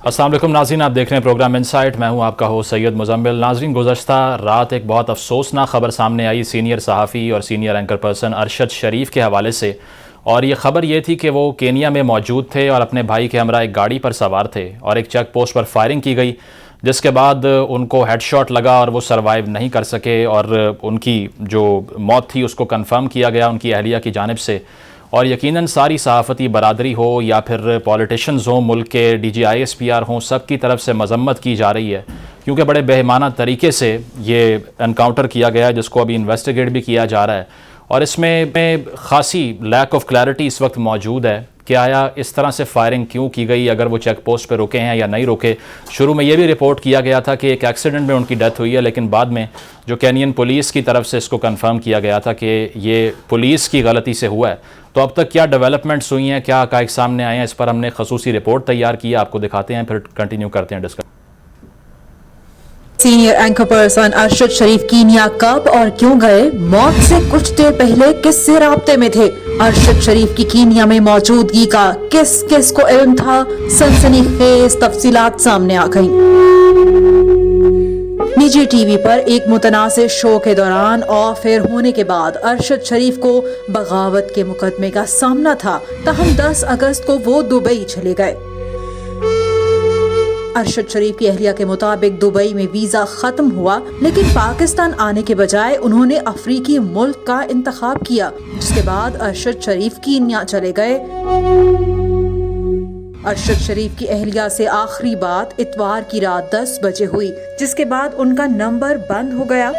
अस्सलाम वालेकुम नाज़रीन, आप देख रहे हैं प्रोग्राम इनसाइट। मैं हूं आपका होस्ट सैयद मुज़म्मिल। नाज़रीन, गुज़श्ता रात एक बहुत अफसोसनाक ख़बर सामने आई सीनियर सहाफ़ी और सीनियर एंकर पर्सन अरशद शरीफ के हवाले से। और ये ख़बर ये थी कि वो केनिया में मौजूद थे और अपने भाई के हमरा एक गाड़ी पर सवार थे और एक चेक पोस्ट पर फायरिंग की गई, जिसके बाद उनको हेडशॉट लगा और वो सर्वाइव नहीं कर सके और उनकी जो मौत थी उसको कन्फर्म किया गया उनकी अहलिया की जानिब से। और यकीनन सारी सहाफ़ती बरादरी हो या फिर पॉलिटिशन्स हों, मुल्क के DGISPR हों, सब की तरफ से मजम्मत की जा रही है, क्योंकि बड़े बेईमाना तरीके से ये एनकाउंटर किया गया है, जिसको अभी इन्वेस्टिगेट भी किया जा रहा है। और इसमें ख़ासी लैक ऑफ क्लैरिटी इस वक्त मौजूद है कि आया इस तरह से फायरिंग क्यों की गई, अगर वो चेक पोस्ट पर रुके हैं या नहीं रुके। शुरू में ये भी रिपोर्ट किया गया था कि एक एक्सीडेंट में उनकी डेथ हुई है, लेकिन बाद में जो केनियन पुलिस की तरफ से इसको कंफर्म किया गया था कि ये पुलिस की गलती से हुआ है। तो अब तक क्या डेवलपमेंट्स हुई हैं, क्या हक़ाइक़ सामने आए हैं, इस पर हमने खसूसी रिपोर्ट तैयार की है, आपको दिखाते हैं, फिर कंटिन्यू करते हैं discuss. Senior anchor person Arshad Sharif Kenya कब और क्यों गए, मौत से कुछ देर पहले किससे राब्ते में थे, अरशद शरीफ की कीनिया में मौजूदगी का किस किस को इल्म था, सनसनीखेज तफसीलात सामने आ गईं। निजी टीवी पर एक मुतनासिब शो के दौरान ऑफ एयर होने के बाद अरशद शरीफ को बगावत के मुकदमे का सामना था, तहम 10 अगस्त को वो दुबई चले गए। अरशद शरीफ की अहलिया के मुताबिक दुबई में वीजा खत्म हुआ, लेकिन पाकिस्तान आने के बजाय उन्होंने अफ्रीकी मुल्क का इंतखाब किया, जिसके बाद अरशद शरीफ कीनिया चले गए। अरशद शरीफ की अहलिया से आखिरी बात इतवार की रात 10 बजे हुई, जिसके बाद उनका नंबर बंद हो गया।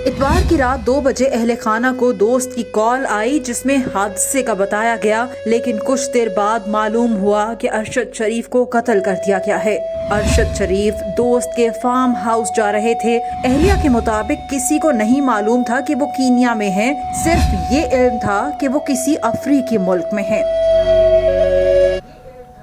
इतवार की रात 2 बजे अहले खाना को दोस्त की कॉल आई, जिसमें हादसे का बताया गया, लेकिन कुछ देर बाद मालूम हुआ कि अरशद शरीफ को कत्ल कर दिया गया है। अरशद शरीफ दोस्त के फार्म हाउस जा रहे थे। अहलिया के मुताबिक किसी को नहीं मालूम था कि वो कीनिया में हैं, सिर्फ ये इल्म था कि वो किसी अफ्रीकी मुल्क में हैं।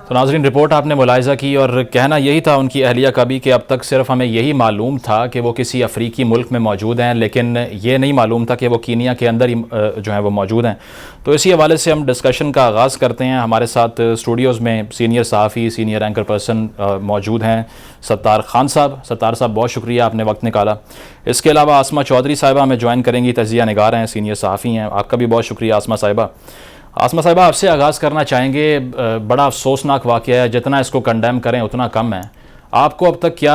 तो नाज़रीन, रिपोर्ट आपने मुलाहिज़ा की और कहना यही था उनकी अहलिया का भी कि अब तक सिर्फ हमें यही मालूम था कि वो किसी अफ्रीकी मुल्क में मौजूद हैं, लेकिन ये नहीं मालूम था कि वो कीनिया के अंदर ही जो है वो मौजूद हैं। तो इसी हवाले से हम डिस्कशन का आगाज़ करते हैं। हमारे साथ स्टूडियोज़ में सीनियर सहाफ़ी, सीनियर एंकर पर्सन मौजूद हैं सत्तार खान साहब। सत्तार साहब, बहुत शुक्रिया, आपने वक्त निकाला। इसके अलावा आसमा चौधरी साहिबा हमें ज्वाइन करेंगी, तजिया निगार हैं, सीनियर सहाफ़ी हैं, आपका भी बहुत शुक्रिया आसमा साहिबा। आसमा साहिबा, आपसे आगाज़ करना चाहेंगे। बड़ा अफसोसनाक वाक़या है, जितना इसको कंडेम करें उतना कम है। आपको अब तक क्या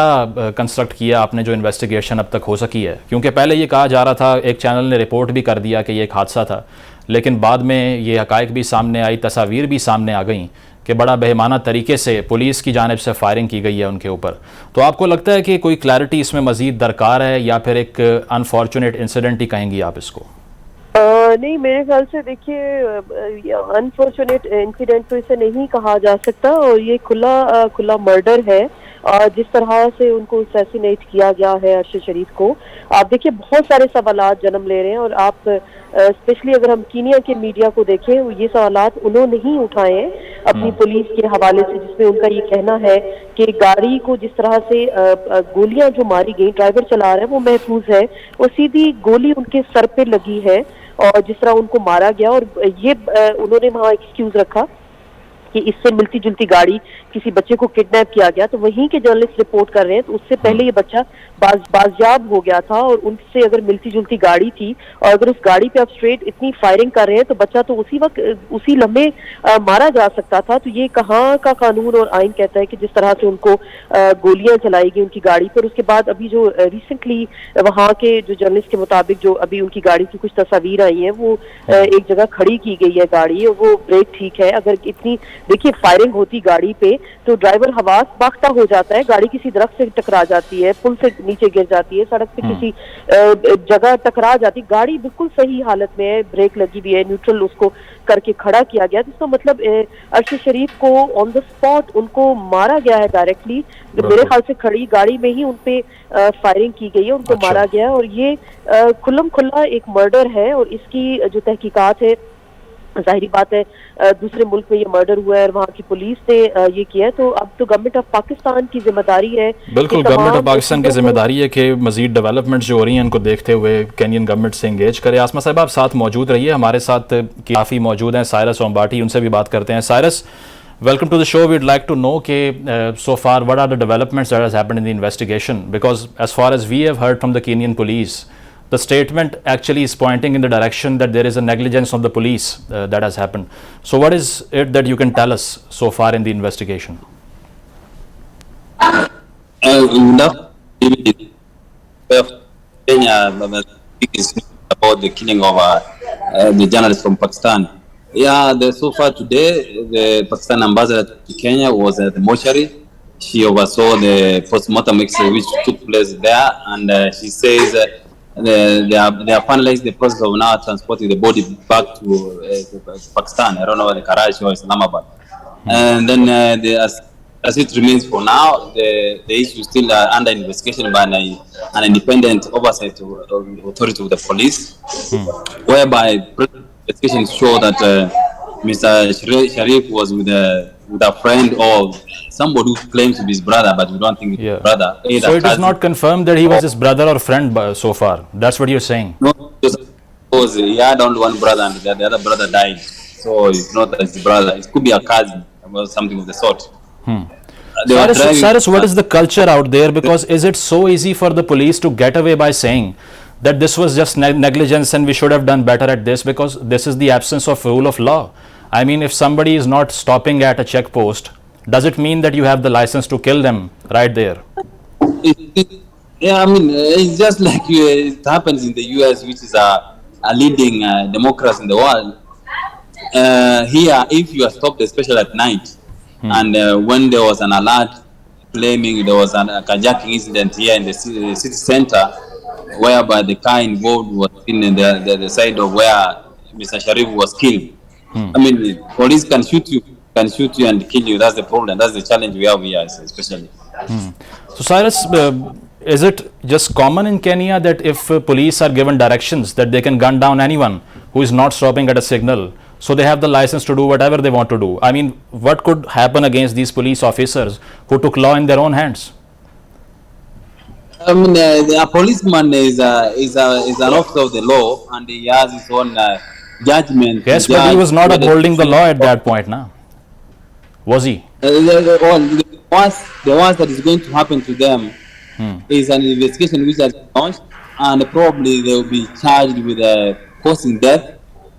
कंस्ट्रक्ट किया आपने, जो इन्वेस्टिगेशन अब तक हो सकी है? क्योंकि पहले ये कहा जा रहा था, एक चैनल ने रिपोर्ट भी कर दिया कि ये एक हादसा था, लेकिन बाद में ये हक़ाइक़ भी सामने आई, तस्वीर भी सामने आ गई कि बड़ा बेईमाना तरीके से पुलिस की जानिब से फायरिंग की गई है उनके ऊपर। तो आपको लगता है कि कोई क्लैरिटी इसमें मज़ीद दरकार है, या फिर एक अनफॉर्चुनेट इंसिडेंट ही कहेंगी आप इसको? नहीं, मेरे ख्याल से देखिए, अनफॉर्चुनेट इंसिडेंट तो इसे नहीं कहा जा सकता, और ये खुला मर्डर है। जिस तरह से उनको असैसिनेट किया गया है अरशद शरीफ को, आप देखिए बहुत सारे सवालात जन्म ले रहे हैं। और आप स्पेशली अगर हम कीनिया के मीडिया को देखें, ये सवालात उन्होंने ही उठाए हैं अपनी पुलिस के हवाले से, जिसमें उनका ये कहना है कि गाड़ी को जिस तरह से गोलियां जो मारी गई, ड्राइवर चला रहा है वो महफूज है, वो सीधी गोली उनके सर पे लगी है और जिस तरह उनको मारा गया। और ये उन्होंने वहाँ एक्सक्यूज रखा कि इससे मिलती जुलती गाड़ी, किसी बच्चे को किडनैप किया गया, तो वहीं के जर्नलिस्ट रिपोर्ट कर रहे हैं, तो उससे पहले ये बच्चा बाजियाब हो गया था, और उनसे अगर मिलती जुलती गाड़ी थी, और अगर उस गाड़ी पे आप स्ट्रेट इतनी फायरिंग कर रहे हैं, तो बच्चा तो उसी वक्त उसी लम्हे मारा जा सकता था। तो ये कहाँ का कानून और आइन कहता है कि जिस तरह से उनको गोलियां चलाई गई उनकी गाड़ी पर। उसके बाद अभी जो रिसेंटली वहाँ के जो जर्नलिस्ट के मुताबिक जो अभी उनकी गाड़ी की कुछ तस्वीर आई है, वो एक जगह खड़ी की गई है गाड़ी, और वो ब्रेक ठीक है। अगर इतनी देखिए फायरिंग होती गाड़ी पे, तो ड्राइवर हवास बाख्ता हो जाता है, गाड़ी किसी दरख्त से टकरा जाती है, पुल से नीचे गिर जाती है, सड़क पे किसी जगह टकरा जाती, गाड़ी बिल्कुल सही हालत में है, ब्रेक लगी हुई है, न्यूट्रल उसको करके खड़ा किया गया। जिसका मतलब अरशद शरीफ को ऑन द स्पॉट उनको मारा गया है डायरेक्टली, मेरे ख्याल से खड़ी गाड़ी में ही उनपे फायरिंग की गई है, उनको मारा गया है। और ये खुल्लम खुल्ला एक मर्डर है, और इसकी जो तहकीकात है, जाहिर बात है दूसरे मुल्क में ये मर्डर हुआ है और वहाँ की पुलिस ने ये किया है, तो अब तो गवर्नमेंट ऑफ पाकिस्तान की जिम्मेदारी है। बिल्कुल, गवर्नमेंट ऑफ पाकिस्तान की जिम्मेदारी है कि मजीद डेवलपमेंट जो हो रही हैं उनको देखते हुए केनियन गवर्नमेंट से एंगेज करे। आसमा साहब, आप साथ मौजूद रहिए, हमारे साथ काफ़ी मौजूद हैं साइरस ओम्बाटी, उनसे भी बात करते हैं। Cyrus, Welcome to the show. We'd like to know, so far, what are the developments that has happened in the investigation? Because as far as we have heard from the Kenyan police, the statement actually is pointing in the direction that there is a negligence of the police that has happened. So what is it that you can tell us so far in the investigation? About the killing of the journalist from Pakistan. Yeah, so far today, the Pakistan ambassador to Kenya was at the mortuary. She oversaw the post-mortem X-ray which took place there, and she says they are finalizing the process of now transporting the body back to Pakistan. I don't know, the Karachi or Islamabad. And then as it remains for now, the issue is still under investigation by an independent oversight authority of the police, whereby investigations show that Mr. Sharif was with a friend or somebody who claims to be his brother, but we don't think it's his brother. So it is not confirmed that he was his brother or friend so far. That's what you're saying. No, because he had only one brother and the other brother died. So it's not his brother. It could be a cousin or something of the sort. Cyrus, what is the culture out there? Because is it so easy for the police to get away by saying that this was just negligence and we should have done better at this, because this is the absence of rule of law? I mean, if somebody is not stopping at a checkpost, does it mean that you have the license to kill them right there? Yeah, I mean, it's just like it happens in the US, which is a leading democracy in the world. Here, if you are stopped, especially at night, and when there was an alert claiming there was a carjacking incident here in the city center, whereby the car involved was in the side of where Mr. Sharif was killed. I mean, police can shoot you and kill you. That's the problem. That's the challenge we have here, especially. So, Cyrus, is it just common in Kenya that if police are given directions that they can gun down anyone who is not stopping at a signal, so they have the license to do whatever they want to do? I mean, what could happen against these police officers who took law in their own hands? I mean, a policeman is an officer of the law, and he has his own judgment. Yes, but he was not upholding the law at that point, now, was he? The worst that is going to happen to them is an investigation which has been launched, and probably they will be charged with causing death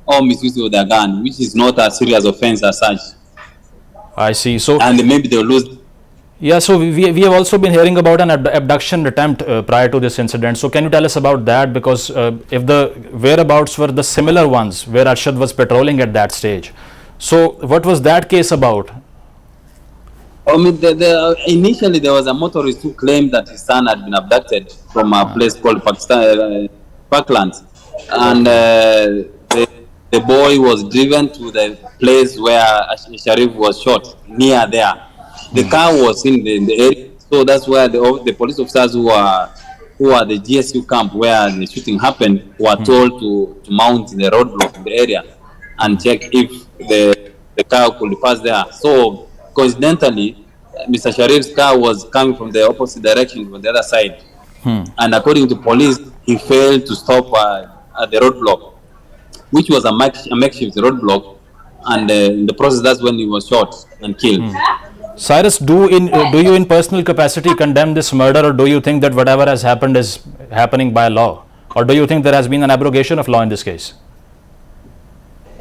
or misuse of their gun, which is not a serious offense as such. I see. So, and maybe they'll lose. Yeah, so we have also been hearing about an abduction attempt prior to this incident. So can you tell us about that? Because if the whereabouts were the similar ones where Arshad was patrolling at that stage, so what was that case about? I mean, initially there was a motorist who claimed that his son had been abducted from a place called Parklands, and the boy was driven to the place where Sharif was shot, near there. The car was in the area, so that's where the police officers who are the GSU camp where the shooting happened were told to mount the roadblock in the area and check if the car could pass there. So coincidentally, Mr. Sharif's car was coming from the opposite direction, from the other side, and according to police, he failed to stop at the roadblock, which was a makeshift roadblock, and in the process, that's when he was shot and killed. Cyrus, do you in personal capacity condemn this murder, or do you think that whatever has happened is happening by law, or do you think there has been an abrogation of law in this case?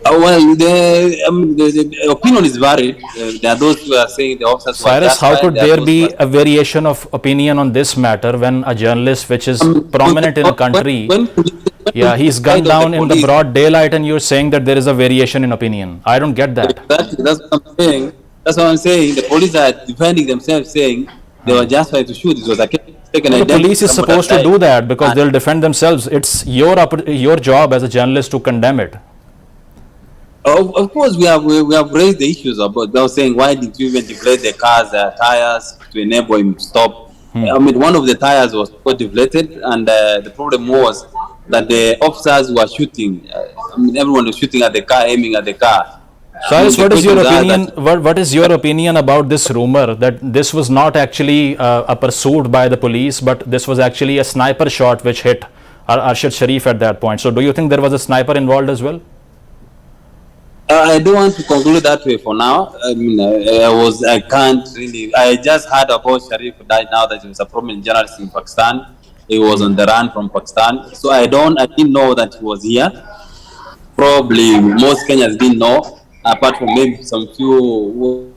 Well, the opinion is varied. There are those who are saying the officers. Cyrus, how could there be a variation of opinion on this matter when a journalist which is prominent in a country, he's gunned down in the broad daylight, and you're saying that there is a variation in opinion? I don't get that. Exactly, that's what I'm saying. That's what I'm saying. The police are defending themselves, saying they were justified to shoot. It was a the police is supposed to do that because they'll defend themselves. It's your job as a journalist to condemn it. Of course, we have raised the issues about those saying, why didn't you even deflate the car's tires to enable him to stop? I mean, one of the tires was deflated, and the problem was that the officers were shooting. Everyone was shooting at the car, aiming at the car. Cyrus, what is your opinion? What is your opinion about this rumor that this was not actually a pursuit by the police, but this was actually a sniper shot which hit Arshad Sharif at that point? So, do you think there was a sniper involved as well? I don't want to conclude that way for now. I mean, I can't really. I just heard about Sharif died now that he was a prominent journalist in Pakistan. He was on the run from Pakistan, so I didn't know that he was here. Probably most Kenyans didn't know, apart from maybe some few.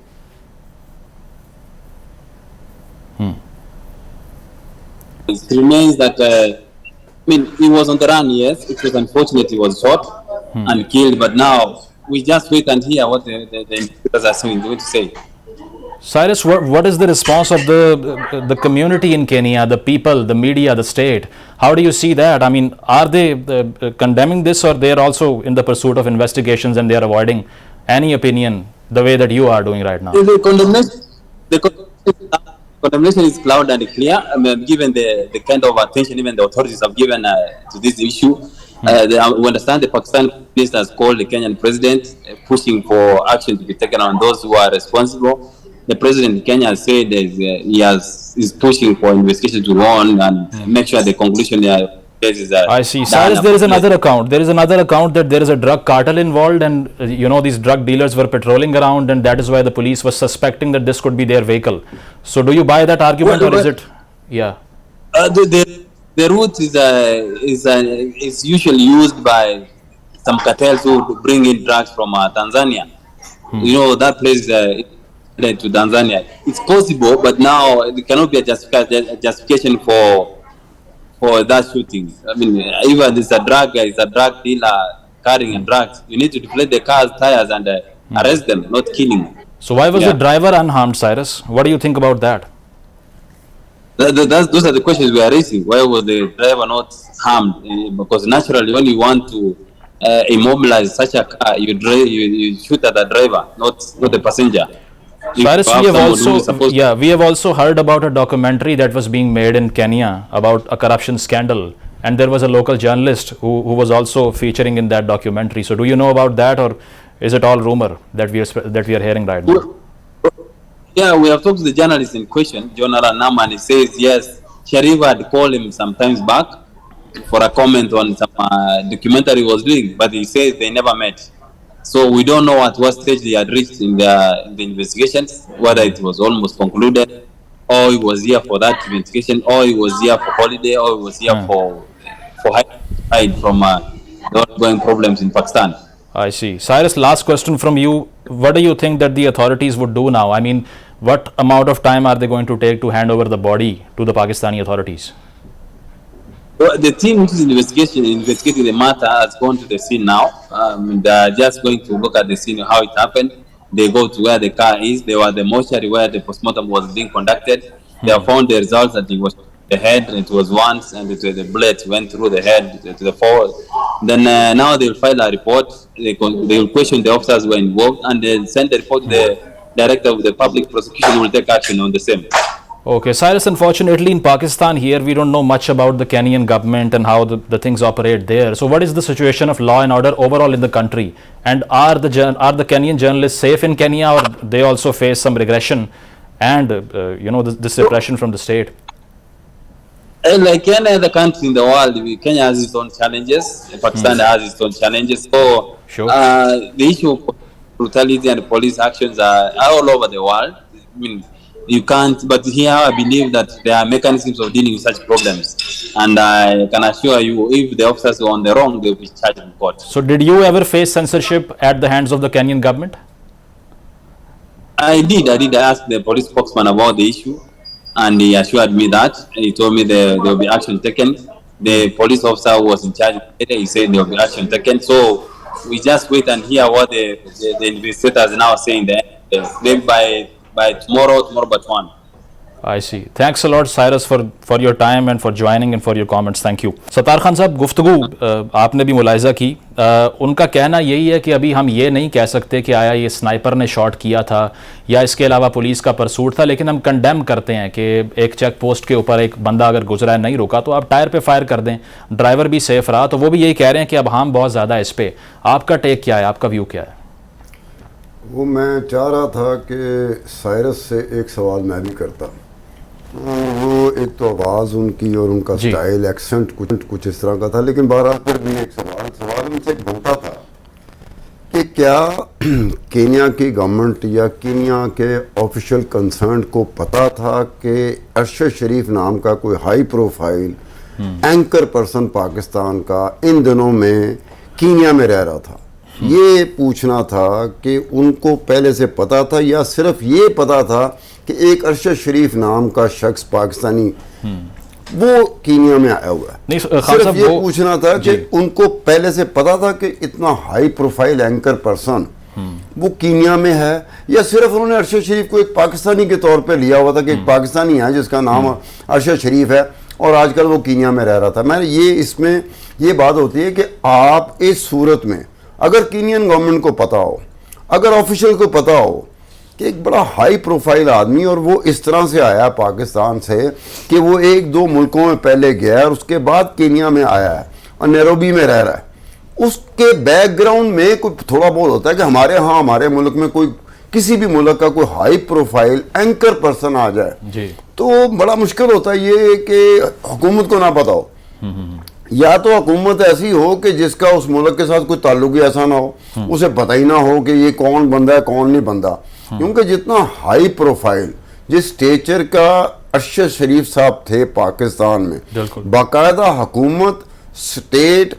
It remains that he was on the run. Yes, it was unfortunate he was shot and killed, but now we just wait and hear what the investigators are going to say. Cyrus, what is the response of the community in Kenya, the people, the media, the state? How do you see that? I mean, are they condemning this, or they are also in the pursuit of investigations and they are avoiding any opinion the way that you are doing right now? The condemnation is loud and clear. I mean, given the kind of attention even the authorities have given to this issue. We understand the Pakistani police has called the Kenyan president, pushing for action to be taken on those who are responsible. The president in Kenya has said is pushing for investigation to go on and make sure the conclusion is. I see. Cyrus, there is another account. There is another account that there is a drug cartel involved, and these drug dealers were patrolling around, and that is why the police was suspecting that this could be their vehicle. So, do you buy that argument, or is it? Yeah. The route is usually used by some cartels who bring in drugs from Tanzania. That place to Tanzania. It's possible, but now it cannot be a justification for that shooting. I mean, even it's a drug dealer carrying drugs. You need to deflate the car's tires and arrest them, not killing. So why was the driver unharmed, Cyrus? What do you think about that? Those are the questions we are raising. Why was the driver not harmed? Because naturally, when you want to immobilize such a car, you shoot at the driver, not the passenger. Cyrus, we have also heard about a documentary that was being made in Kenya about a corruption scandal, and there was a local journalist who was also featuring in that documentary. So, do you know about that, or is it all rumor that we are hearing right now? Yeah, we have talked to the journalist in question, Jonathan Naman. He says yes, Sharif had called him some times back for a comment on some documentary he was doing, but he says they never met. So we don't know at what stage they had reached in the investigations, whether it was almost concluded, or he was here for that investigation, or he was here for holiday, or he was here for hide from the ongoing problems in Pakistan. I see. Cyrus, last question from you. What do you think that the authorities would do now? I mean, what amount of time are they going to take to hand over the body to the Pakistani authorities? The team which is investigating the matter has gone to the scene now. They are just going to look at the scene, how it happened. They go to where the car is. They were at the mortuary where the postmortem was being conducted. They have found the results that it was the head, and it was once, and the bullet went through the head to the forward. Then now they will file a report. They will question the officers who were involved, and they'll send the report to the director of the public prosecution, who will take action on the same. Okay, Cyrus, unfortunately in Pakistan here, we don't know much about the Kenyan government and how the things operate there. So what is the situation of law and order overall in the country? And are the Kenyan journalists safe in Kenya, or they also face some regression and this repression from the state? Like any other country in the world, Kenya has its own challenges. Pakistan has its own challenges. So sure. The issue of brutality and police actions are all over the world. I mean, you can't, but here I believe that there are mechanisms of dealing with such problems, and I can assure you, if the officers are on the wrong, they will be charged in court. So did you ever face censorship at the hands of the Kenyan government? I did ask the police spokesman about the issue, and he assured me that, and he told me there will be action taken. The police officer who was in charge, he said there will be action taken. So we just wait and hear what the investigators are now saying there. Maybe by tomorrow but 1. I see. Thanks a lot, Cyrus, for your time and for joining and for your comments. Thank you. Sattar Khan साहब, गुफ्तगू आपने भी मुलाहिजा की. उनका कहना यही है कि अभी हम ये नहीं कह सकते कि आया ये स्नाइपर ने शॉट किया था या इसके अलावा पुलिस का परसूट था, लेकिन हम कंडेम करते हैं कि एक चेक पोस्ट के ऊपर एक बंदा अगर गुजरा है, नहीं रुका, तो आप टायर पे फायर कर दें, ड्राइवर भी सेफ रहा. तो वो भी यही कह रहे हैं कि अब हम बहुत ज़्यादा इस पर. आपका टेक क्या है, आपका व्यू क्या है? वो मैं चाह रहा था कि साइरस से एक सवाल मैं भी करता. वो एक तो आवाज़ उनकी और उनका स्टाइल, एक्सेंट कुछ इस तरह का था, लेकिन बहरहाल फिर भी एक सवाल उनसे बनता था कि क्या केन्या की गवर्नमेंट या केन्या के ऑफिशियल कंसर्न को पता था कि अरशद शरीफ नाम का कोई high profile anchor person Pakistan का इन दिनों में केन्या में रह रहा था? ये पूछना था कि उनको पहले से पता था या सिर्फ ये पता था कि एक अरशद शरीफ नाम का शख्स पाकिस्तानी वो कीनिया में आया हुआ है? नहीं, सिर्फ ये पूछना था कि उनको पहले से पता था कि इतना हाई प्रोफाइल एंकर पर्सन वो कीनिया में है, या सिर्फ उन्होंने अरशद शरीफ को एक पाकिस्तानी के तौर पे लिया हुआ था कि एक पाकिस्तानी है जिसका नाम अरशद शरीफ है और आजकल वो कीनिया में रह रहा था? मैंने ये इसमें ये बात होती है कि आप इस सूरत में अगर कीनियन गवर्नमेंट को पता हो, अगर ऑफिशियल को पता हो कि एक बड़ा हाई प्रोफाइल आदमी और वो इस तरह से आया पाकिस्तान से कि वो एक दो मुल्कों में पहले गया है और उसके बाद केन्या में आया है और नैरोबी में रह रहा है, उसके बैकग्राउंड में कोई थोड़ा बहुत होता है कि हमारे यहाँ हमारे मुल्क में कोई किसी भी मुल्क का कोई हाई प्रोफाइल एंकर पर्सन आ जाए जी, तो बड़ा मुश्किल होता है ये कि हुकूमत को ना पता हो, या तो हुकूमत ऐसी हो कि जिसका उस मुल्क के साथ कोई ताल्लुक ही ऐसा ना हो, उसे पता ही ना हो कि ये कौन बंदा है कौन नहीं बंदा। क्योंकि जितना हाई प्रोफाइल जिस स्टेचर का अरशद शरीफ साहब थे पाकिस्तान में, बाकायदा हुकूमत स्टेट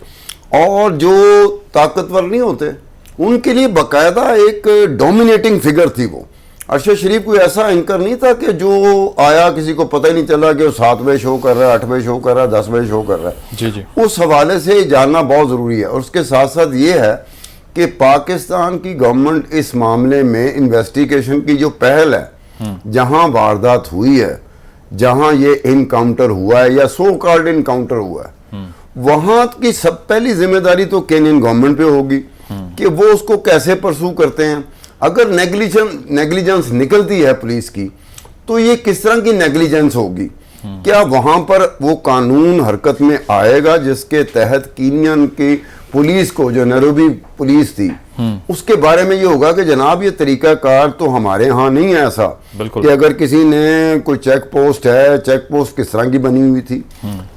और जो ताकतवर नहीं होते उनके लिए बाकायदा एक डोमिनेटिंग फिगर थी वो। अरशद शरीफ कोई ऐसा एंकर नहीं था कि जो आया किसी को पता ही नहीं चला कि वो 7 बजे शो कर रहा है, 8 बजे शो कर रहा है, 10 बजे शो कर रहा है। जी जी। उस हवाले से जानना बहुत ज़रूरी है। और उसके साथ साथ ये है कि पाकिस्तान की गवर्नमेंट इस मामले में इन्वेस्टिगेशन की जो पहल है, जहां वारदात हुई है, जहां ये इनकाउंटर हुआ है या सो कॉल्ड इनकाउंटर हुआ है, वहां की सब पहली जिम्मेदारी तो केनियन गवर्नमेंट पे होगी कि वो उसको कैसे परसू करते हैं। अगर नेग्लिजेंस निकलती है पुलिस की तो ये किस तरह की नेग्लिजेंस होगी? क्या वहां पर वो कानून हरकत में आएगा जिसके तहत कीनियन की पुलिस को, जो नैरोबी पुलिस थी, उसके बारे में ये होगा कि जनाब ये तरीकाकार तो हमारे यहाँ नहीं है ऐसा कि अगर किसी ने कोई चेक पोस्ट है, चेक पोस्ट किस तरह की बनी हुई थी,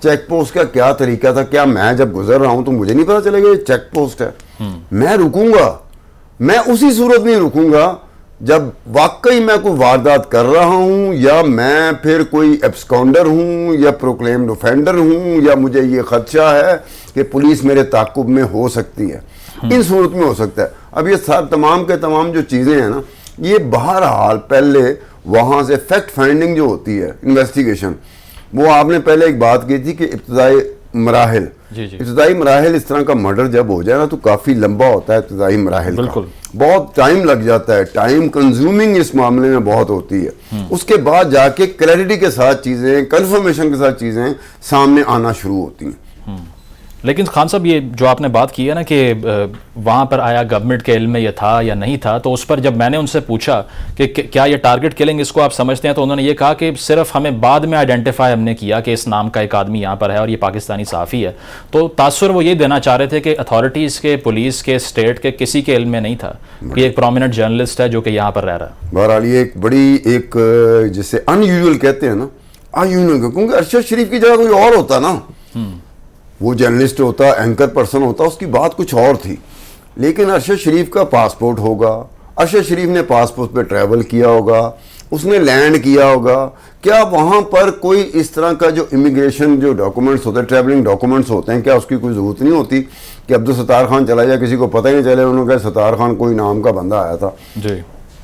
चेक पोस्ट का क्या तरीका था, क्या मैं जब गुजर रहा हूं तो मुझे नहीं पता चलेगा ये चेक पोस्ट है? मैं रुकूंगा, मैं उसी सूरत में रुकूंगा जब वाकई मैं कोई वारदात कर रहा हूं, या मैं फिर कोई एब्सकॉन्डर हूं या प्रोक्लेम्ड ऑफेंडर हूं, या मुझे ये खदशा है कि पुलिस मेरे ताकुब में हो सकती है। इन सूरत में हो सकता है। अब ये तमाम के तमाम जो चीज़ें हैं ना, ये बहरहाल पहले वहाँ से फैक्ट फाइंडिंग जो होती है, इन्वेस्टिगेशन, वो आपने पहले एक बात की थी कि इब्तदाई मराहिल, इब्तदाई मराहिल इस तरह का मर्डर जब हो जाए ना तो काफ़ी लंबा होता है इब्तदाई मराहिल का, बहुत टाइम लग जाता है, टाइम कंज्यूमिंग इस मामले में बहुत होती है। उसके बाद जाके क्लैरिटी के साथ चीज़ें, कन्फर्मेशन के साथ चीज़ें सामने आना शुरू होती हैं। लेकिन खान साहब ये जो आपने बात की है ना कि वहाँ पर आया गवर्नमेंट के इल्म में ये था या नहीं था, तो उस पर जब मैंने उनसे पूछा कि क्या ये टारगेट किलिंग इसको आप समझते हैं, तो उन्होंने ये कहा कि सिर्फ हमें बाद में आइडेंटिफाई हमने किया कि इस नाम का एक आदमी यहाँ पर है और ये पाकिस्तानी सहाफ़ी है। तो तासुर वो ये देना चाह रहे थे कि अथॉरिटीज़ के, पुलिस के, स्टेट के किसी के इल्म में नहीं था कि एक प्रोमिनेंट जर्नलिस्ट है जो कि यहाँ पर रह रहा है। बहरहाल ये एक बड़ी एक जिसे अनयूजुअल कहते हैं ना, अनयूजुअल, क्योंकि अरशद शरीफ की जगह कोई और होता ना, वो जर्नलिस्ट होता, एंकर पर्सन होता, उसकी बात कुछ और थी। लेकिन अरशद शरीफ का पासपोर्ट होगा, अरशद शरीफ ने पासपोर्ट पे ट्रैवल किया होगा, उसने लैंड किया होगा, क्या वहाँ पर कोई इस तरह का जो इमिग्रेशन जो डॉक्यूमेंट्स होते हैं, ट्रैवलिंग डॉक्यूमेंट्स होते हैं, क्या उसकी कोई ज़रूरत नहीं होती कि अब्दुल सत्तार खान चला जाए, किसी को पता ही नहीं चले उन्होंने कहा सत्तार खान कोई नाम का बंदा आया था जी।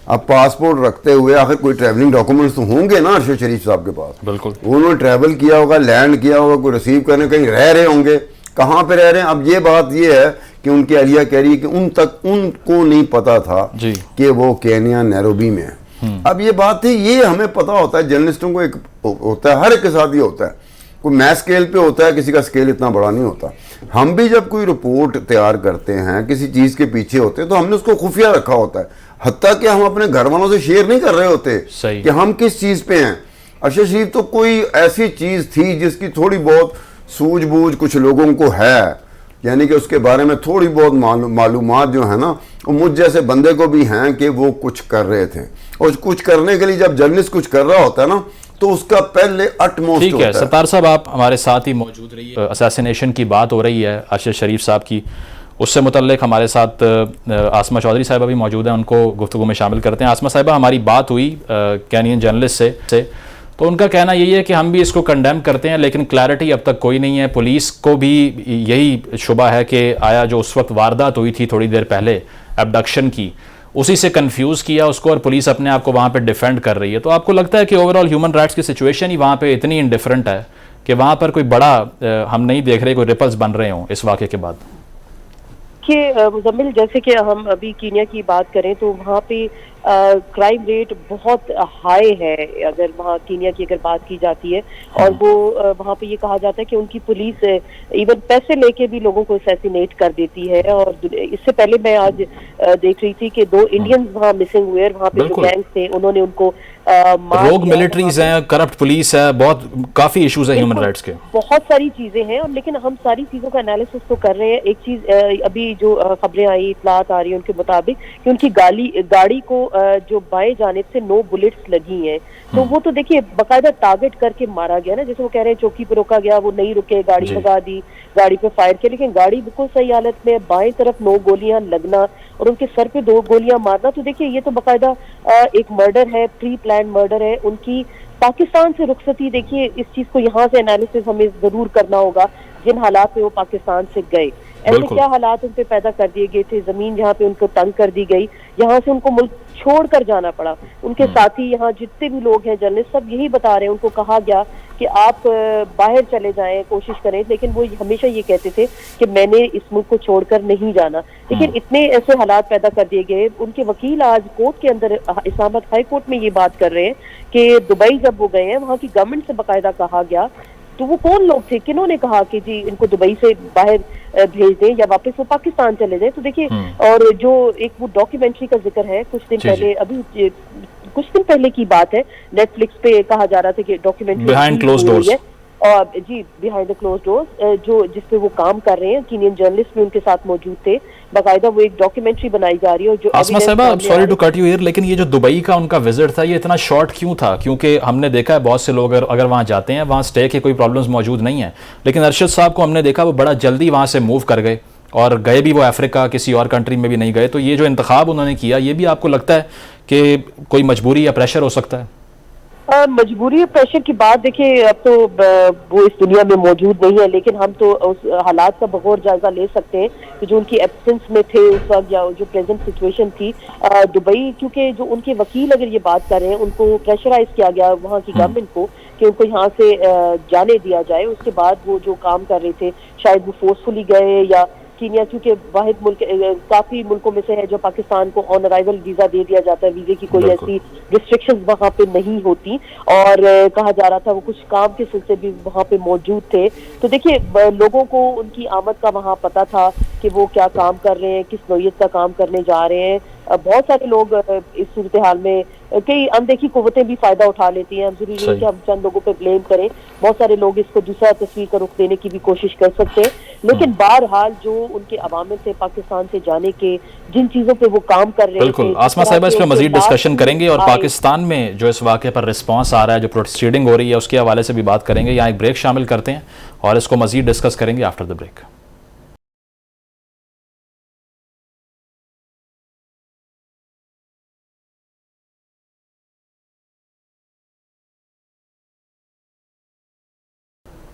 अब पासपोर्ट रखते हुए आखिर कोई ट्रैवलिंग डॉक्यूमेंट्स तो होंगे ना अरशद शरीफ साहब के पास। बिल्कुल, उन्होंने ट्रैवल किया होगा, लैंड किया होगा, कोई रिसीव करने कहीं रह रहे होंगे, कहाँ पे रह रहे हैं। अब ये बात ये है कि उनकी अलिया कह रही है कि उनको नहीं पता था कि वो केन्या नैरोबी में है। अब ये बात थी, ये हमें पता होता है, जर्नलिस्टों को एक होता है, हर एक के साथ ये होता है, कोई मैच स्केल पे होता है, किसी का स्केल इतना बड़ा नहीं होता। हम भी जब कोई रिपोर्ट तैयार करते हैं, किसी चीज़ के पीछे होते हैं, तो हमने उसको खुफिया रखा होता है, हत्ता कि हम अपने घर वालों से शेयर नहीं कर रहे होते कि हम किस चीज़ पे हैं। अरशद शरीफ तो कोई ऐसी चीज़ थी जिसकी थोड़ी बहुत सूझबूझ कुछ लोगों को है, यानी कि उसके बारे में थोड़ी बहुत मालूमात जो है ना, वो मुझ जैसे बंदे को भी हैं कि वो कुछ कर रहे थे। और कुछ करने के लिए जब जर्नलिस्ट कुछ कर रहा होता है ना, तो उसका पहले अटमोस्ट ठीक है। सत्तार साहब आप हमारे साथ ही मौजूद रहिए। असैसिनेशन की बात हो रही है अरशद शरीफ साहब की, उससे मुतल्लिक हमारे साथ आसमा चौधरी साहिबा भी मौजूद हैं, उनको गुफ्तगू में शामिल करते हैं। आसमा साहिबा, हमारी बात हुई कैनियन जर्नलिस्ट से, तो उनका कहना यही है कि हम भी इसको कंडेम करते हैं, लेकिन क्लैरिटी अब तक कोई नहीं है। पुलिस को भी यही शुबा है कि आया जो उस वक्त वारदात हुई थी थोड़ी देर पहले एब्डक्शन की, उसी से कंफ्यूज किया उसको, और पुलिस अपने आप को वहाँ पे डिफेंड कर रही है। तो आपको लगता है कि ओवरऑल ह्यूमन राइट्स की सिचुएशन ही वहाँ पे इतनी इंडिफरेंट है कि वहाँ पर कोई बड़ा हम नहीं देख रहे, कोई रिपल्स बन रहे हों इस वाक़े के बाद? कि मुजम्मिल, जैसे कि हम अभी कीनिया की बात करें तो वहाँ पे क्राइम रेट बहुत हाई है, अगर वहाँ कीनिया की अगर बात की जाती है। और वो वहाँ पे ये कहा जाता है कि उनकी पुलिस इवन पैसे लेके भी लोगों को असैसिनेट कर देती है। और इससे पहले मैं आज देख रही थी कि 2 इंडियंस वहाँ मिसिंग हुए, वहाँ पे जो गैंग थे उन्होंने उनको रोग मिलिट्रीज हैं, करप्ट पुलिस है, बहुत काफी इश्यूज है ह्यूमन राइट्स के, बहुत सारी चीजें हैं। और लेकिन हम सारी चीजों का एनालिसिस तो कर रहे हैं। एक चीज अभी जो खबरें आई, इत्तलात आ रही है उनके मुताबिक कि उनकी गाड़ी को जो बाएं जानिब से 9 बुलेट्स लगी हैं। तो वो तो देखिए बाकायदा टारगेट करके मारा गया ना, जैसे वो कह रहे हैं चौकी पे रोका गया, वो नहीं रुके, गाड़ी भगा दी, गाड़ी पे फायर किया, लेकिन गाड़ी बिल्कुल सही हालत में, बाएं तरफ 9 गोलियां लगना और उनके सर पे 2 गोलियां मारना। तो देखिए ये तो बाकायदा एक मर्डर है, प्री प्लान मर्डर है। उनकी पाकिस्तान से रुखसती, देखिए इस चीज को यहाँ से एनालिसिस हमें जरूर करना होगा। जिन हालात में वो पाकिस्तान से गए, ऐसे क्या हालात उन पे पैदा कर दिए गए थे, जमीन जहाँ पे उनको तंग कर दी गई, यहाँ से उनको मुल्क छोड़कर जाना पड़ा। उनके साथी यहाँ जितने भी लोग हैं जर्नलिस्ट, सब यही बता रहे हैं, उनको कहा गया कि आप बाहर चले जाएं, कोशिश करें, लेकिन वो हमेशा ये कहते थे कि मैंने इस मुल्क को छोड़कर नहीं जाना। लेकिन इतने ऐसे हालात पैदा कर दिए गए। उनके वकील आज कोर्ट के अंदर इस्लामाबाद हाई कोर्ट में ये बात कर रहे हैं कि दुबई जब वो गए हैं, वहाँ की गवर्नमेंट से बाकायदा कहा गया, तो वो कौन लोग थे, किन्होंने कहा कि जी इनको दुबई से बाहर भेज दें या वापस वो पाकिस्तान चले जाएं। तो देखिए, और जो एक वो डॉक्यूमेंट्री का जिक्र है कुछ दिन पहले, अभी कुछ दिन पहले की बात है, नेटफ्लिक्स पे कहा जा रहा था कि डॉक्यूमेंट्री बिहाइंड क्लोज्ड डोर्स, और जी बिहाइंड द क्लोज डोर्स, जो जिसपे वो काम कर रहे हैं, कीनियन जर्नलिस्ट भी उनके साथ मौजूद थे, बाकायदा वो एक डॉक्यूमेंट्री बनाई जा रही है। और जो Asma Sahiba, sorry to cut you here, लेकिन ये जो दुबई का उनका विजिट था ये इतना शॉर्ट क्यों था? क्योंकि हमने देखा है बहुत से लोग अगर वहाँ जाते हैं, वहाँ स्टे के कोई प्रॉब्लम्स मौजूद नहीं है, लेकिन अरशद साहब को हमने देखा वो बड़ा जल्दी वहाँ से मूव कर गए, और गए भी वो अफ्रीका, किसी और कंट्री में भी नहीं गए। तो ये जो इंतखाब उन्होंने किया, ये भी आपको लगता है कि कोई मजबूरी या प्रेशर हो सकता है? मजबूरी और प्रेशर की बात देखिए, अब तो वो इस दुनिया में मौजूद नहीं है, लेकिन हम तो उस हालात का बगौर जायजा ले सकते हैं कि जो उनकी एब्सेंस में थे उस वक्त, या जो प्रेजेंट सिचुएशन थी दुबई। क्योंकि जो उनके वकील अगर ये बात कर रहे हैं, उनको प्रेशराइज किया गया वहाँ की गवर्नमेंट को कि उनको यहाँ से जाने दिया जाए। उसके बाद वो जो काम कर रहे थे, शायद वो फोर्सफुली गए, या कीनिया क्योंकि वाहिद मुल्क, काफी मुल्कों में से है जो पाकिस्तान को ऑन अराइवल वीजा दे दिया जाता है, वीजे की कोई ऐसी रिस्ट्रिक्शंस वहाँ पे नहीं होती। और कहा जा रहा था वो कुछ काम के सिलसिले भी वहाँ पे मौजूद थे। तो देखिए, लोगों को उनकी आमद का वहाँ पता था कि वो क्या काम कर रहे हैं, किस नौयत का काम करने जा रहे हैं। बहुत सारे लोग इस सूरत हाल में, कई अनदेखी कुव्वतें भी फायदा उठा लेती हैं। जरूरी नहीं कि हम चंद लोगों पे ब्लेम करें, बहुत सारे लोग इसको दूसरा तस्वीर का रुख देने की भी कोशिश कर सकते हैं। लेकिन बहरहाल जो उनके अवामिल से पाकिस्तान से जाने के, जिन चीजों पे वो काम कर रहे हैं, बिल्कुल आसमा साहिबा, इस पर मजीद डिस्कशन करेंगे, और पाकिस्तान में जो इस वाक़े पर रिस्पॉन्स आ रहा है, जो प्रोसीडिंग हो रही है, उसके हवाले से भी बात करेंगे। यहाँ एक ब्रेक शामिल करते हैं और इसको मजीद डिस्कस करेंगे after the break.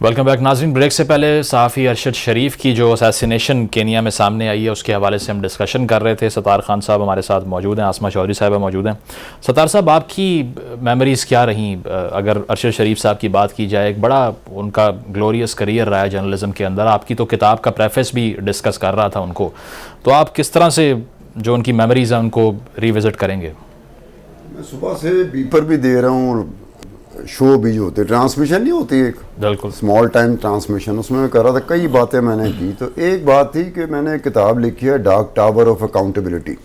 Welcome back नाज़रीन। ब्रेक से पहले सहाफ़ी अरशद शरीफ की जो असैसिनेशन केनिया में सामने आई है, उसके हवाले से हम डिस्कशन कर रहे थे। सतार खान साहब हमारे साथ मौजूद हैं, आसमा चौधरी साहब मौजूद हैं। सतार साहब, आपकी मेमोरीज़ क्या रहीं? अगर अरशद शरीफ साहब की बात की जाए, एक बड़ा उनका ग्लोरियस करियर रहा है जर्नलिज्म के अंदर, आपकी तो किताब का प्रेफेस भी डिस्कस कर रहा था उनको, तो आप किस तरह से जो उनकी मेमोरीज़ हैं उनको रिविज़िट करेंगे? मैं सुबह से बीपर भी दे रहा हूँ, शो भी जो होते, ट्रांसमिशन नहीं होती एक, बिल्कुल स्मॉल टाइम ट्रांसमिशन, उसमें मैं कर रहा था, कई बातें मैंने की। तो एक बात थी कि मैंने किताब लिखी है डार्क टावर ऑफ अकाउंटेबिलिटी,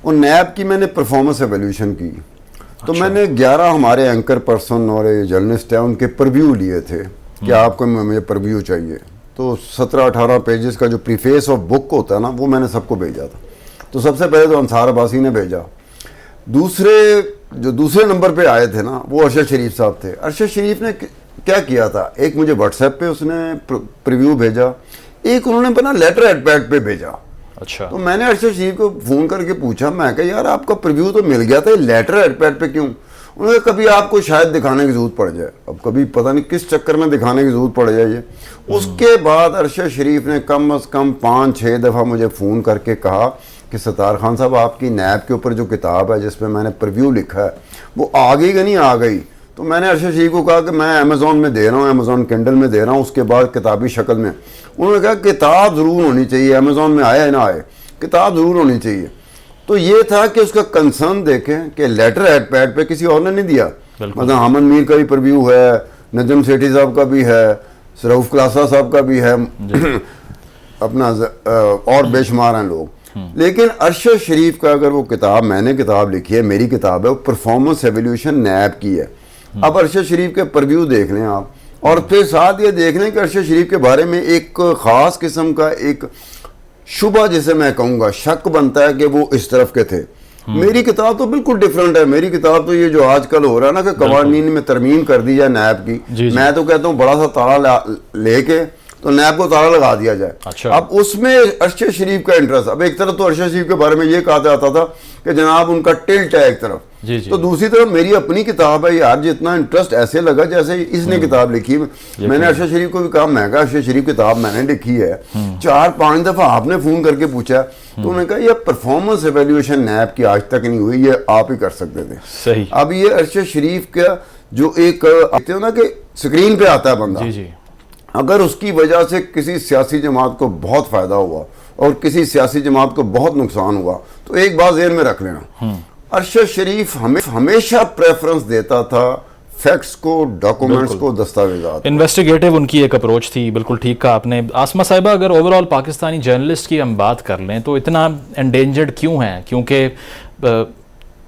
और नैब की मैंने परफॉर्मेंस एवोल्यूशन की। तो मैंने 11 हमारे एंकर पर्सन और जर्नलिस्ट हैं उनके प्रव्यू लिए थे कि आपको मुझे प्रव्यू चाहिए। तो 17-18 पेजेस का जो प्रीफेस ऑफ बुक होता है ना, वो मैंने सबको भेजा था। तो सबसे पहले तो अंसार अब्बासी ने भेजा, दूसरे नंबर पे आए थे ना, वो अरशद शरीफ साहब थे। अरशद शरीफ ने क्या किया था, एक मुझे व्हाट्सएप पे उसने प्रीव्यू भेजा, एक उन्होंने बना लेटर एड पैड पे भेजा। अच्छा, तो मैंने अरशद शरीफ को फोन करके पूछा, मैं कहा यार आपका प्रीव्यू तो मिल गया था, लेटर एड पैड पे क्यों? उन्होंने कभी आपको शायद दिखाने की जरूरत पड़ जाए, अब कभी पता नहीं किस चक्कर में दिखाने की जरूरत पड़ जाए। उसके बाद अरशद शरीफ ने कम से कम 5-6 दफ़ा मुझे फ़ोन करके कहा कि सत्तार खान साहब आपकी नैब के ऊपर जो किताब है जिसमें मैंने प्रीव्यू लिखा है वो आ गई कि नहीं आ गई। तो मैंने अरशद शरीफ को कहा कि मैं अमेज़ॉन में दे रहा हूँ, अमेज़ॉन किंडल में दे रहा हूँ, उसके बाद किताबी शक्ल में। उन्होंने कहा किताब ज़रूर होनी चाहिए, अमेज़ॉन में आए ना आए, किताब ज़रूर होनी चाहिए। तो ये था कि उसका कंसर्न देखें कि लेटर एड पैड पे किसी और ने नहीं दिया, मतलब हामद मीर का भी प्रीव्यू है, नजम सेठी साहब का भी है, रऊफ क्लासा साहब का भी है अपना और बेशुमार हैं लोग। लेकिन अरशद शरीफ का अगर वो किताब, मैंने किताब लिखी है, मेरी किताब है, वो परफॉर्मेंस एवोल्यूशन नैब की है। अब अरशद शरीफ के प्रीव्यू देख लें आप, और फिर साथ ये देख लें कि अरशद शरीफ के बारे में एक ख़ास किस्म का एक शुबा जिसे मैं कहूँगा, शक बनता है कि वो इस तरफ के थे। मेरी किताब तो बिल्कुल डिफरेंट है। मेरी किताब तो ये जो आजकल हो रहा है ना कि कवानीन में तरमीम कर दी जाए नैब की, मैं तो कहता हूँ बड़ा सा ताला लेके तो नैब को ताला लगा दिया जाए। अच्छा। अब उसमें अरशद शरीफ का इंटरेस्ट, अब एक तरफ तो अरशद शरीफ के बारे में ये कहा जाता था कि जनाब उनका टिल्ट है एक तरफ, तो दूसरी तरफ मेरी अपनी किताब है यार, जितना इंटरेस्ट ऐसे लगा जैसे इसने किताब लिखी। मैंने अरशद शरीफ को भी कहा, मैं कहा अरशद शरीफ किताब मैंने लिखी है, 4-5 दफा आपने फोन करके पूछा, तो उन्होंने कहा ये परफॉर्मेंस एवेल्यूएशन नैब की आज तक नहीं हुई, ये आप ही कर सकते थे। सही। अब ये अरशद शरीफ का जो एक कहते हो ना कि स्क्रीन पे आता है बंदा, अगर उसकी वजह से किसी सियासी जमात को बहुत फायदा हुआ और किसी सियासी जमात को बहुत नुकसान हुआ, तो एक बात ज़हन में रख लेना, अरशद शरीफ हमेशा प्रेफरेंस देता था फैक्ट्स को, डॉक्यूमेंट्स को, दस्तावेजात। इन्वेस्टिगेटिव उनकी एक अप्रोच थी, बिल्कुल ठीक कहा आपने। आसमा साहिबा, अगर ओवरऑल पाकिस्तानी जर्नलिस्ट की हम बात कर लें तो इतना एंडेंजर्ड क्यों है? क्योंकि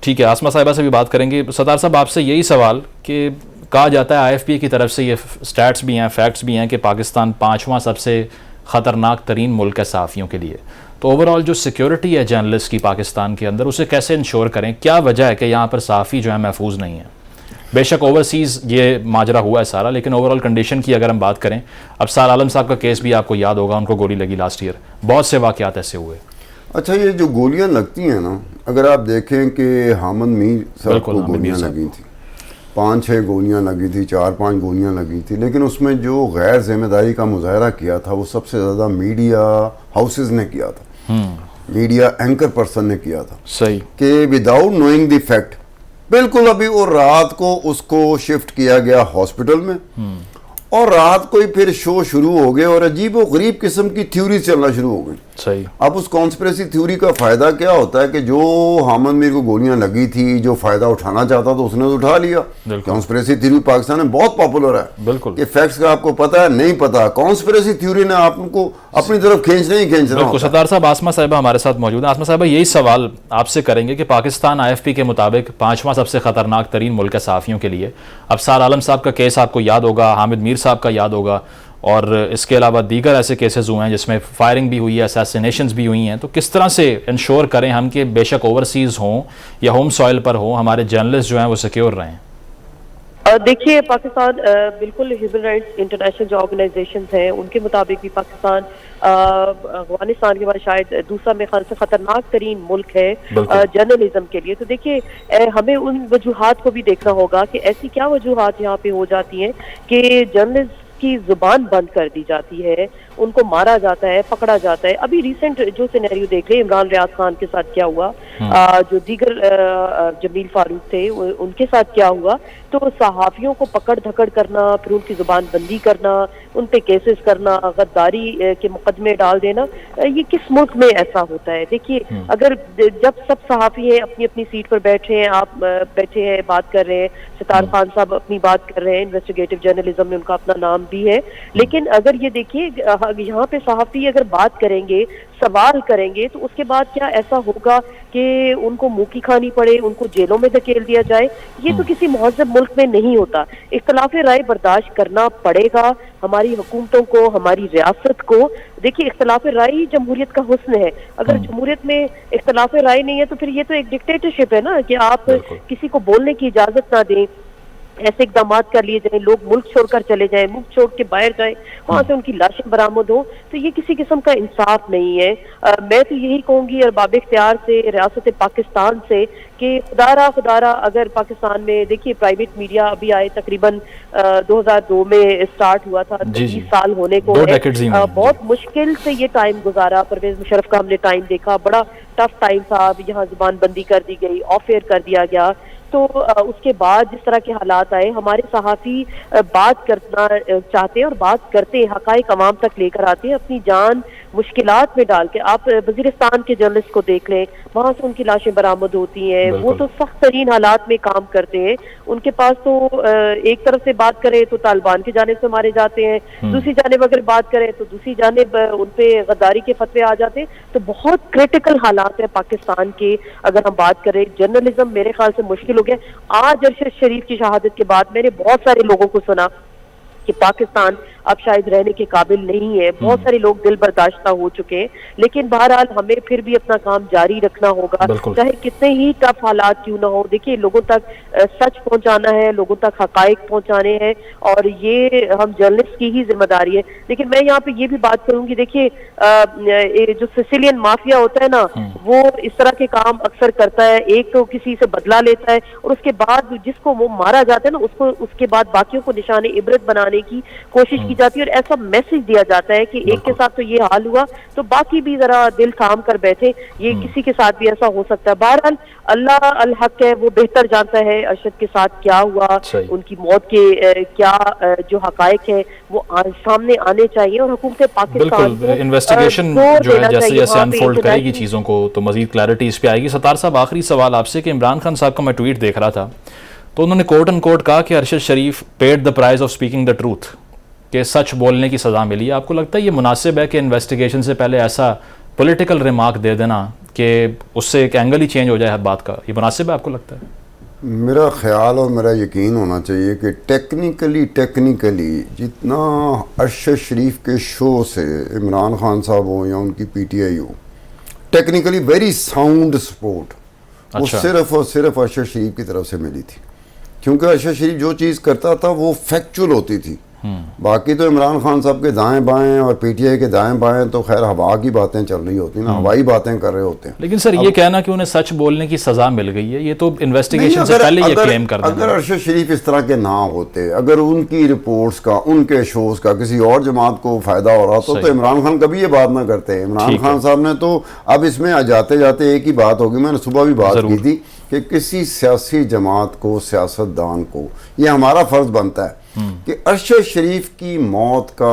ठीक है, आसमा साहिबा से भी बात करेंगे। सत्तार साहब, आपसे यही सवाल कि कहा जाता है IFP की तरफ से, ये स्टैट्स भी हैं, फैक्ट्स भी हैं कि पाकिस्तान 5वां सबसे ख़तरनाक तरीन मुल्क है सहाफ़ियों के लिए। तो ओवरऑल जो सिक्योरिटी है जर्नलिस्ट की पाकिस्तान के अंदर, उसे कैसे इंश्योर करें? क्या वजह है कि यहाँ पर सहाफ़ी जो है महफूज नहीं है? बेशक ओवरसीज़ ये माजरा हुआ है सारा, लेकिन ओवरऑल कंडीशन की अगर हम बात करें, अब सार आलम साहब का केस भी आपको याद होगा, उनको गोली लगी लास्ट ईयर, बहुत से वाक़यात ऐसे हुए। अच्छा, ये जो गोलियाँ लगती हैं ना, अगर आप देखें कि हामद मीर साहब को गोलियाँ लगी थी, 5-6 गोलियां लगी थी, 4-5 गोलियां लगी थी, लेकिन उसमें जो गैर जिम्मेदारी का मुजाहरा किया था वो सबसे ज़्यादा मीडिया हाउसेस ने किया था, मीडिया एंकर पर्सन ने किया था। सही। कि विदाउट नोइंग द फैक्ट, बिल्कुल अभी वो रात को उसको शिफ्ट किया गया हॉस्पिटल में, और रात को ही फिर शो शुरू हो गए और अजीब व गरीब किस्म की थ्योरी चलना शुरू हो गई। सही। अब उस कॉन्स्पिरेसी थ्योरी का फायदा क्या होता है कि जो हामद मीर को गोलियां लगी थी, जो फायदा उठाना चाहता तो उसने तो उठा लिया। कॉन्स्पिरेसी थ्योरी पाकिस्तान में बहुत पॉपुलर है, बिल्कुल, कि फैक्ट्स का आपको पता है नहीं पता, कॉन्स्पिरेसी थ्योरी ने आपको अपनी तरफ खींचना ही खींचना। सत्तार साहब, आसमा साहिबा हमारे साथ मौजूद है। आसमा साहिबा, यही सवाल आपसे करेंगे कि पाकिस्तान IFP के मुताबिक 5वां सबसे खतरनाक तरीन मुल्क है सहाफ़ियों के लिए। अब सार आलम साहब का केस आपको याद होगा, हामिद मीर साहब का याद होगा, और इसके अलावा दीगर ऐसे केसेस हुए हैं जिसमें फायरिंग भी हुई है, असैसिनेशंस भी हुई हैं। तो किस तरह से इंश्योर करें हम कि बेशक ओवरसीज़ हों या होम सॉइल पर हो, हमारे जर्नलिस्ट जो हैं वो सिक्योर रहें? देखिए, पाकिस्तान बिल्कुल ह्यूमन राइट्स इंटरनेशनल जो ऑर्गेनाइजेशन हैं उनके मुताबिक भी पाकिस्तान अफगानिस्तान के बाद शायद दूसरा मेरे ख्याल से खतरनाक तरीन मुल्क है जर्नलिज्म के लिए। तो देखिए, हमें उन वजूहात को भी देखना होगा कि ऐसी क्या वजूहात यहाँ पे हो जाती हैं कि जर्नलिस्ट की जुबान बंद कर दी जाती है, उनको मारा जाता है, पकड़ा जाता है। अभी रिसेंट जो सिनेरियो देख रहे इमरान रियाज खान के साथ क्या हुआ, जो दीगर जमील फारूक थे उनके साथ क्या हुआ, तो सहाफियों को पकड़ धकड़ करना, फिर उनकी जुबान बंदी करना, उन पे केसेस करना, गद्दारी के मुकदमे डाल देना, ये किस मुल्क में ऐसा होता है? देखिए, अगर जब सब सहाफी हैं अपनी अपनी सीट पर बैठे हैं, आप बैठे हैं बात कर रहे हैं, सितार खान साहब अपनी बात कर रहे हैं, इन्वेस्टिगेटिव जर्नलिज्म में उनका अपना नाम भी है, लेकिन अगर ये देखिए यहाँ पे सहाफी अगर बात करेंगे, सवाल करेंगे, तो उसके बाद क्या ऐसा होगा कि उनको मुंह की खानी पड़े, उनको जेलों में धकेल दिया जाए? ये तो किसी महज़ब मुल्क में नहीं होता। इख्तलाफ राय बर्दाश्त करना पड़ेगा हमारी हुकूमतों को, हमारी रियासत को। देखिए, इख्तलाफ राय ही जमहूरियत का हुस्न है। अगर जमहूरियत में इख्तलाफ राय नहीं है तो फिर ये तो एक डिक्टेटरशिप है ना, कि आप किसी को बोलने की इजाजत ना दें, ऐसे इकदाम कर लिए जाए, लोग मुल्क छोड़कर चले जाएं, मुल्क छोड़ के बाहर जाएं, वहां से उनकी लाशें बरामद हो, तो ये किसी किस्म का इंसाफ नहीं है। मैं तो यही कहूंगी अरबाब इख्तियार से, रियासत पाकिस्तान से, कि खुदारा अगर पाकिस्तान में देखिए प्राइवेट मीडिया अभी आए तकरीबन 2002 में स्टार्ट हुआ था, 20 साल होने को है। बहुत मुश्किल से ये टाइम गुजारा, परवेज मुशर्रफ का हमने टाइम देखा, बड़ा टफ टाइम था, यहाँ जुबान बंदी कर दी गई, ऑफ एयर कर दिया गया। तो उसके बाद जिस तरह के हालात आए, हमारे सहाफ़ी बात करना चाहते हैं और बात करते हैं, हक़ाइक़ अवाम तक लेकर आते हैं, अपनी जान मुश्किलात में डाल के। आप वज़ीरिस्तान के जर्नलिस्ट को देख लें, वहाँ से उनकी लाशें बरामद होती हैं, वो तो सख्त तरीन हालात में काम करते हैं। उनके पास तो एक तरफ से बात करें तो तालिबान की जानिब से मारे जाते हैं, दूसरी जानिब अगर बात करें तो दूसरी जानिब उन पे गद्दारी के फतवे आ जाते हैं। तो बहुत क्रिटिकल हालात है पाकिस्तान के। अगर हम बात करें जर्नलिज्म मेरे ख्याल से मुश्किल हो गया। आज अरशद शरीफ की शहादत के बाद मैंने बहुत सारे लोगों को सुना कि पाकिस्तान अब शायद रहने के काबिल नहीं है, बहुत सारे लोग दिल बर्दाश्ता हो चुके हैं, लेकिन बहरहाल हमें फिर भी अपना काम जारी रखना होगा, चाहे कितने ही टफ हालात क्यों ना हो। देखिए लोगों तक सच पहुंचाना है, लोगों तक हकाइक पहुंचाने हैं, और ये हम जर्नलिस्ट की ही जिम्मेदारी है। लेकिन मैं यहाँ पे ये भी बात करूंगी, देखिए जो सिसिलियन माफिया होता है ना, वो इस तरह के काम अक्सर करता है। एक तो किसी से बदला लेता है और उसके बाद जिसको वो मारा जाता है ना, उसको उसके बाद बाकियों को निशाने इबरत बनाने की कोशिश की जाती है, और ऐसा मैसेज दिया जाता है कि एक के साथ तो ये हाल हुआ तो बाकी भी जरा दिल थाम कर बैठे, ये किसी के साथ भी ऐसा हो सकता है। बहरहाल अल्लाह अल हक है, वो बेहतर जानता है अरशद के साथ क्या हुआ, उनकी मौत के क्या जो हकायक है वो सामने आने चाहिए, और हुकूमत पाकिस्तान को इन्वेस्टिगेशन जो है जैसे जैसे अनफोल्ड करेगी चीज़ों को तो मजीद क्लैरिटी इस पे आएगी। सत्तार साहब, आखिरी सवाल आपसे कि इमरान खान साहब का मैं ट्वीट देख रहा था, तो उन्होंने कोट एंड कोट कहा कि Arshad Sharif paid the price of speaking the truth, कि सच बोलने की सज़ा मिली है। आपको लगता है ये मुनासिब है कि इन्वेस्टिगेशन से पहले ऐसा पॉलिटिकल रिमार्क दे देना कि उससे एक एंगल ही चेंज हो जाए हर बात का, ये मुनासिब है आपको लगता है? मेरा ख्याल और मेरा यकीन होना चाहिए कि टेक्निकली जितना अरशद शरीफ के शो से इमरान खान साहब हो या उनकी PTI हो, टेक्निकली वेरी साउंड सपोर्ट वो सिर्फ और सिर्फ अरशद शरीफ की तरफ से मिली थी, क्योंकि अरशद शरीफ जो चीज़ करता था वो फैक्चुअल होती थी। बाकी तो इमरान खान साहब के दाएं बाएं और PTI के दाएं बाएं तो खैर हवा की बातें चल रही होती ना, हवाई बातें कर रहे होते हैं। लेकिन सर ये कहना कि उन्हें सच बोलने की सजा मिल गई है, ये तो इन्वेस्टिगेशन से पहले ये क्लेम कर देना। अगर अरशद शरीफ इस तरह के ना होते, अगर उनकी रिपोर्ट्स का, उनके शोज का किसी और जमात को फायदा हो रहा तो इमरान खान कभी ये बात ना करते। इमरान खान साहब ने तो अब इसमें जाते जाते एक ही बात होगी, मैंने सुबह भी बात की थी कि किसी सियासी जमात को, सियासतदान को ये हमारा फर्ज बनता है कि अरशद शरीफ की मौत का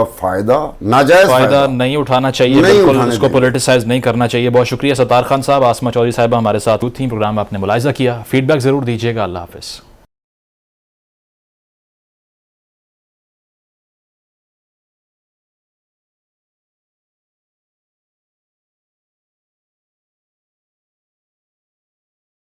नाजायज फायदा नहीं उठाना चाहिए, बिल्कुल उसको पॉलिटिसाइज नहीं करना चाहिए। बहुत शुक्रिया सत्तार खान साहब, आसमा चौधरी साहब हमारे साथ थी, प्रोग्राम में आपने मुलाहिजा किया, फीडबैक जरूर दीजिएगा। अल्लाह हाफिज़।